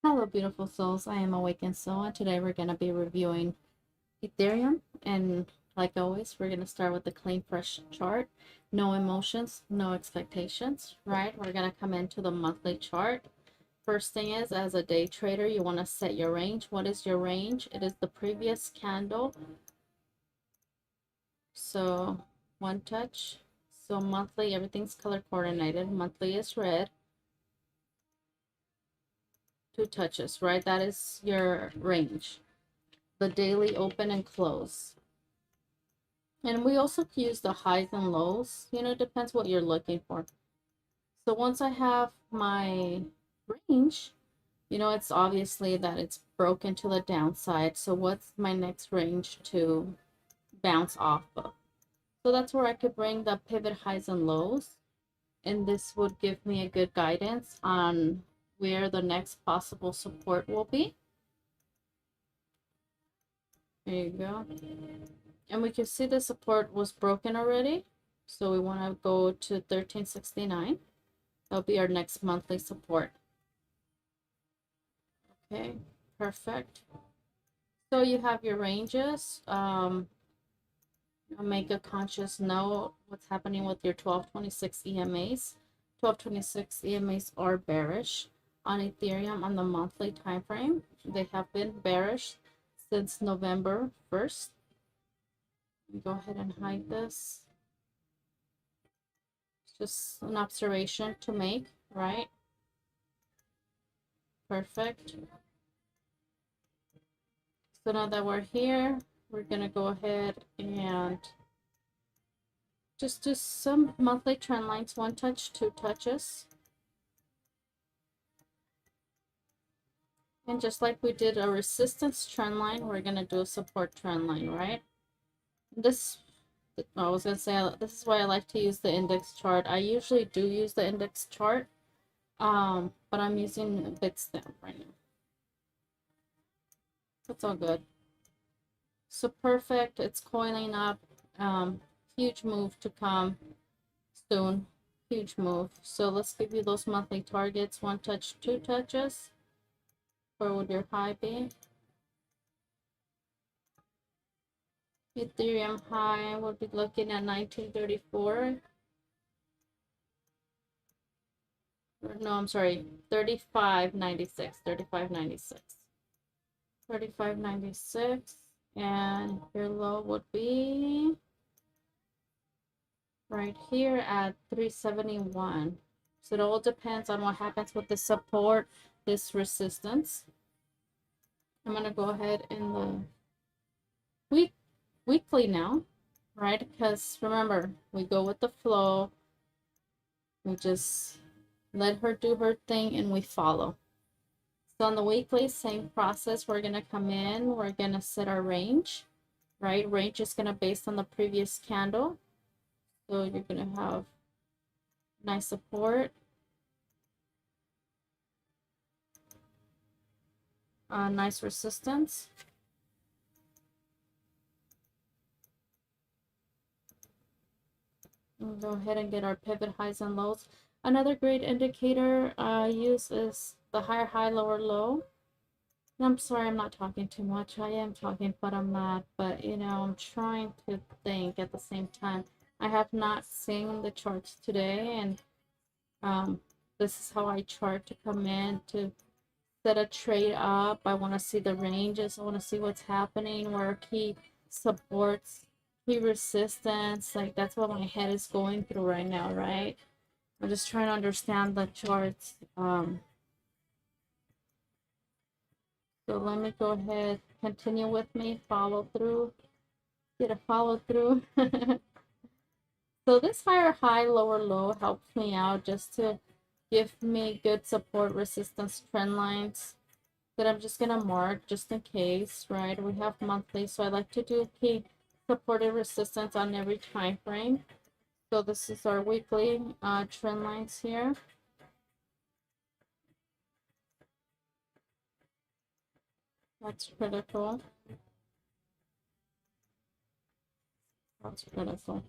Hello, beautiful souls. I am Awakened Soul, and today we're going to be reviewing Ethereum. And like always, we're going to start with the clean, fresh chart. No emotions, no expectations, right? We're going to come into the monthly chart. First thing is, as a day trader, you want to set your range. What is your range? It is the previous candle. So, one touch. So, monthly, everything's color coordinated. Monthly is red. Two touches, right? That is your range. The daily open and close. And we also use the highs and lows, depends what you're looking for. So once I have my range, it's obviously that it's broken to the downside. So what's my next range to bounce off of? So that's where I could bring the pivot highs and lows. And this would give me a good guidance on where the next possible support will be. There you go. And we can see the support was broken already. So we want to go to 1369. That'll be our next monthly support. Okay, perfect. So you have your ranges. Make a conscious note what's happening with your 1226 EMAs. 1226 EMAs are bearish on Ethereum on the monthly time frame. They have been bearish since November 1st. Go ahead and hide this. It's just an observation to make, right? Perfect. So now that we're here, we're gonna go ahead and just do some monthly trend lines. One touch, two touches. And just like we did a resistance trend line, we're gonna do a support trend line, right? I was gonna say, this is why I like to use the index chart. I usually do use the index chart, but I'm using Bitstamp right now. That's all good. So perfect, it's coiling up. Huge move to come soon. Huge move. So let's give you those monthly targets. One touch, two touches. Where would your high be? Ethereum high would be looking at 1934. No, I'm sorry, 35.96. 35.96. 35.96. And your low would be right here at 371. So it all depends on what happens with the support, this resistance. I'm gonna go ahead and the weekly now, right? Because remember, we go with the flow. We just let her do her thing and we follow. So on the weekly, same process. We're gonna come in, we're gonna set our range, right? Range is gonna based on the previous candle. So you're gonna have nice support, nice resistance. We'll go ahead and get our pivot highs and lows. Another great indicator I use is the higher high, lower low. And I'm sorry, I'm not talking too much. I am talking, but I'm not. But I'm trying to think at the same time. I have not seen the charts today, and this is how I chart to come in to set a trade up. I want to see the ranges. I want to see what's happening, where key supports, key resistance. Like that's what my head is going through right now, right? I'm just trying to understand the charts. So let me go ahead, continue with me, follow through, get a follow through. So this higher high, lower low helps me out just to give me good support resistance trend lines that I'm just gonna mark just in case, right? We have monthly, so I like to do key supported resistance on every time frame. So this is our weekly trend lines here. That's critical. That's critical.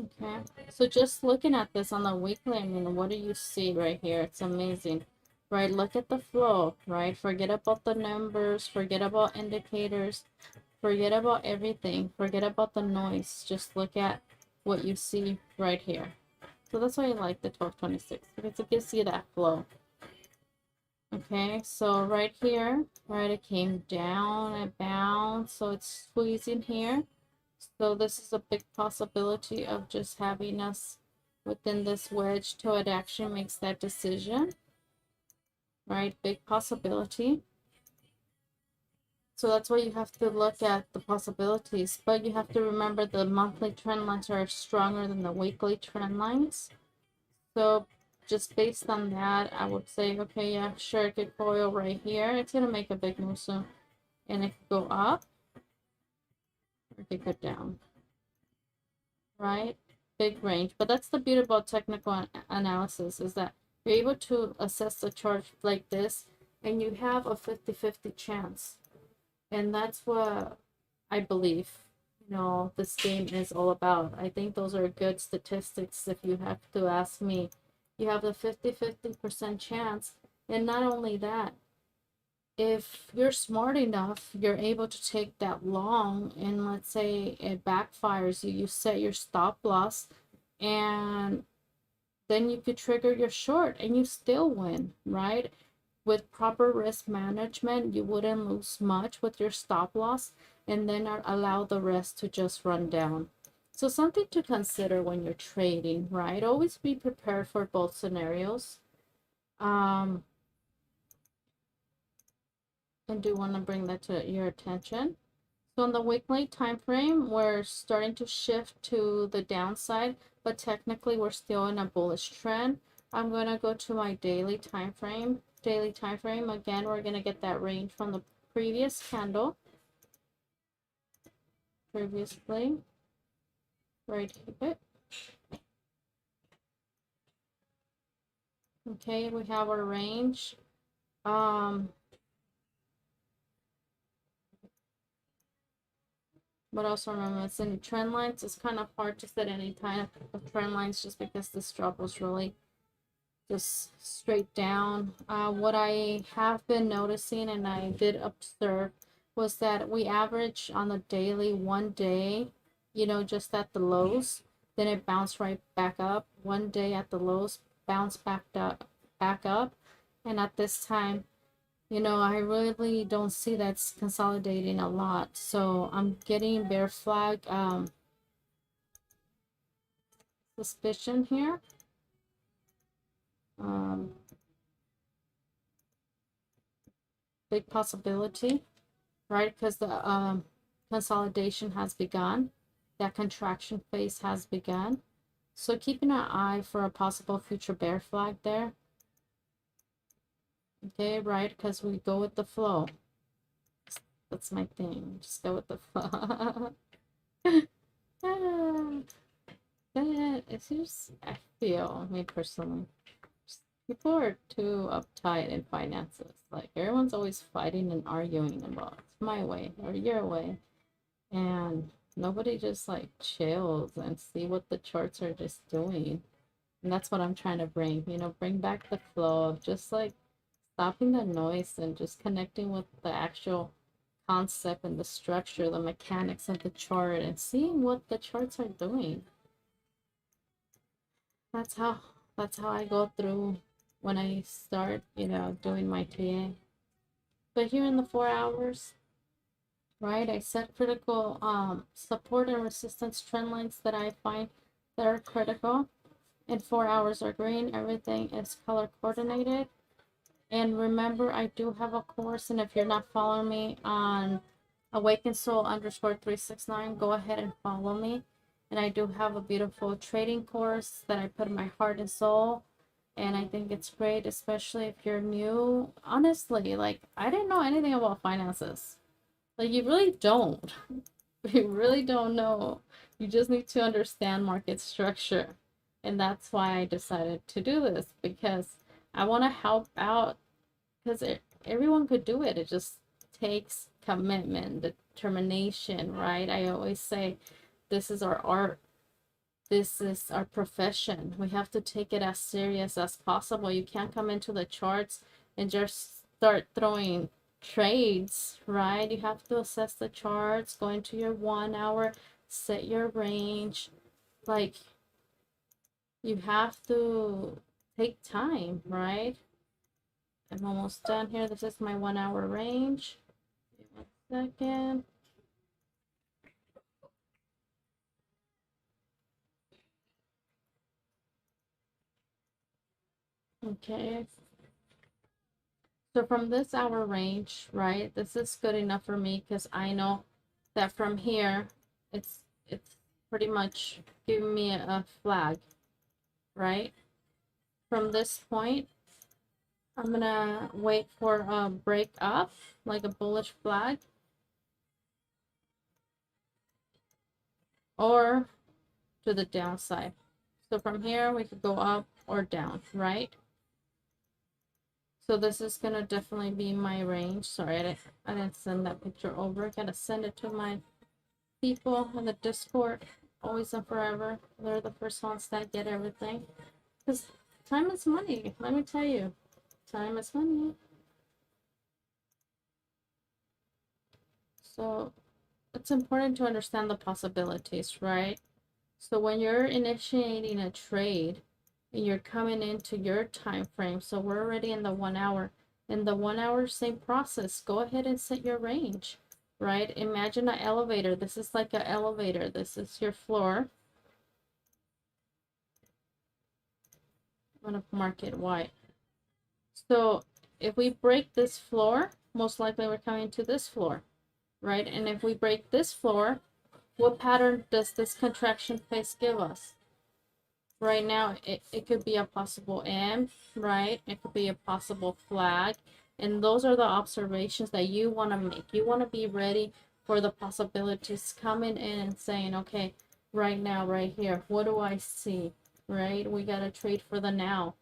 Okay, so just looking at this on the weekly, I mean, what do you see right here? It's amazing, right? Look at the flow, right? Forget about the numbers, forget about indicators, forget about everything, forget about the noise. Just look at what you see right here. So that's why I like the 1226, because it gives you that flow. Okay, so right here, right, it came down and bounced, so it's squeezing here. So this is a big possibility of just having us within this wedge till it actually makes that decision, right? Big possibility. So that's why you have to look at the possibilities, but you have to remember the monthly trend lines are stronger than the weekly trend lines. So just based on that, I would say, okay, yeah, sure, it could coil right here. It's gonna make a big move soon, and it could go up, or it could go down, right? Big range. But that's the beauty about technical analysis, is that you're able to assess the chart like this, and you have a 50-50 chance. And that's what I believe, this game is all about. I think those are good statistics if you have to ask me. You have a 50-50% chance. And not only that, if you're smart enough, you're able to take that long, and let's say it backfires you, you set your stop loss, and then you could trigger your short and you still win, right? With proper risk management, you wouldn't lose much with your stop loss, and then allow the rest to just run down. So something to consider when you're trading, right? Always be prepared for both scenarios. And do want to bring that to your attention. So on the weekly time frame, we're starting to shift to the downside, but technically we're still in a bullish trend. I'm going to go to my daily time frame. Daily time frame, again, we're going to get that range from the previous candle. Previously, right here. Okay, we have our range. But also remember, it's in trend lines. It's kind of hard to set any kind of trend lines just because this drop was really just straight down. What I have been noticing, and I did observe, was that we average on the daily 1 day, just at the lows. Then it bounced right back up. 1 day at the lows, bounced back up. And at this time, I really don't see that's consolidating a lot. So I'm getting bear flag suspicion here. Big possibility, right? Because the consolidation has begun. That contraction phase has begun. So keeping an eye for a possible future bear flag there. Okay, right? Because we go with the flow. That's my thing. Just go with the flow. It's just, I feel, me personally, people are too uptight in finances. Like, everyone's always fighting and arguing about it's my way or your way. And nobody just like chills and see what the charts are just doing. And that's what I'm trying to bring, bring back the flow of just like stopping the noise and just connecting with the actual concept and the structure, the mechanics of the chart, and seeing what the charts are doing. That's how I go through when I start, doing my TA. But here in the 4 hours, right, I set critical support and resistance trend lines that I find that are critical. And 4 hours are green. Everything is color coordinated. And remember, I do have a course, and if you're not following me on Awaken Soul _369, go ahead and follow me. And I do have a beautiful trading course that I put my heart and soul. And I think it's great, especially if you're new. Honestly, like, I didn't know anything about finances. Like, you really don't. You really don't know. You just need to understand market structure. And that's why I decided to do this, because I want to help out, because everyone could do it. It just takes commitment, determination, right? I always say this is our art. this is our profession. We have to take it as serious as possible. You can't come into the charts and just start throwing trades, right? You have to assess the charts, go into your 1 hour, set your range. Like, you have to take time, right? I'm almost done here. This is my 1 hour range. Give me 1 second. Okay. So from this hour range, right, this is good enough for me because I know that from here, it's pretty much giving me a flag, right? From this point, I'm gonna wait for a break up, like a bullish flag, or to the downside. So from here, we could go up or down, right? So this is gonna definitely be my range. Sorry, I didn't send that picture over. I gotta send it to my people in the Discord, always and forever. They're the first ones that get everything. Because time is money, let me tell you. Time is money. So it's important to understand the possibilities, right? So when you're initiating a trade and you're coming into your time frame, so we're already in the 1 hour. In the 1 hour, same process. Go ahead and set your range, right? Imagine an elevator. This is like an elevator. This is your floor. I'm gonna mark it white. So if we break this floor, most likely we're coming to this floor, right? And if we break this floor, what pattern does this contraction phase give us? Right now, it could be a possible M, right? It could be a possible flag. And those are the observations that you want to make. You want to be ready for the possibilities coming in and saying, okay, right now, right here, what do I see, right? We got to trade for the now.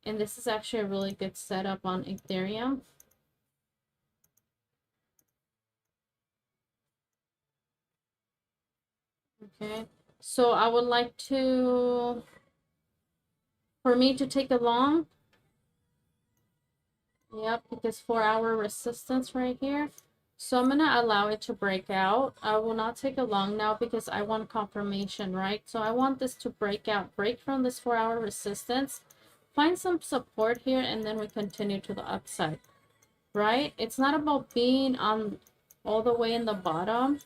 And this is actually a really good setup on Ethereum. Okay, so I would like to, for me to take a long, yep, because 4 hour resistance right here. So I'm going to allow it to break out. I will not take a long now because I want confirmation, right? So I want this to break out, break from this 4 hour resistance, find some support here, and then we continue to the upside, right? It's not about being on all the way in the bottom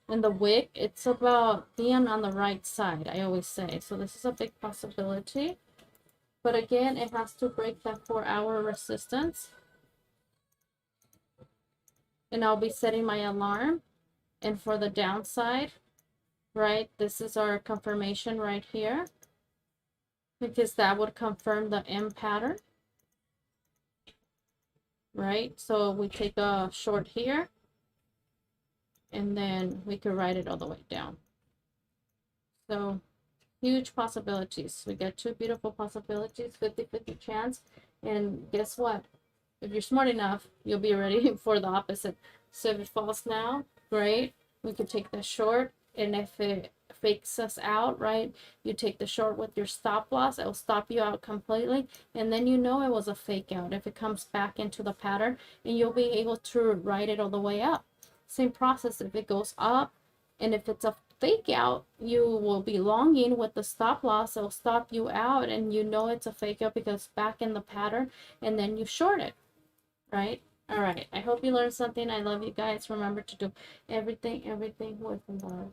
in the wick. It's about being on the right side, I always say. So this is a big possibility. But again, it has to break that 4 hour resistance. And I'll be setting my alarm. And for the downside, right, this is our confirmation right here. Because that would confirm the M pattern. Right, so we take a short here. And then we could write it all the way down. So huge possibilities. We got two beautiful possibilities, 50-50 chance. And guess what? If you're smart enough, you'll be ready for the opposite. So if it falls now, great. We could take the short. And if it fakes us out, right, you take the short with your stop loss. It will stop you out completely. And then you know it was a fake out if it comes back into the pattern. And you'll be able to write it all the way up. Same process if it goes up. And if it's a fake out, you will be longing with the stop loss. It'll stop you out and you know it's a fake out because it's back in the pattern, and then you short it, right? All right, I hope you learned something. I love you guys. Remember to do everything with love.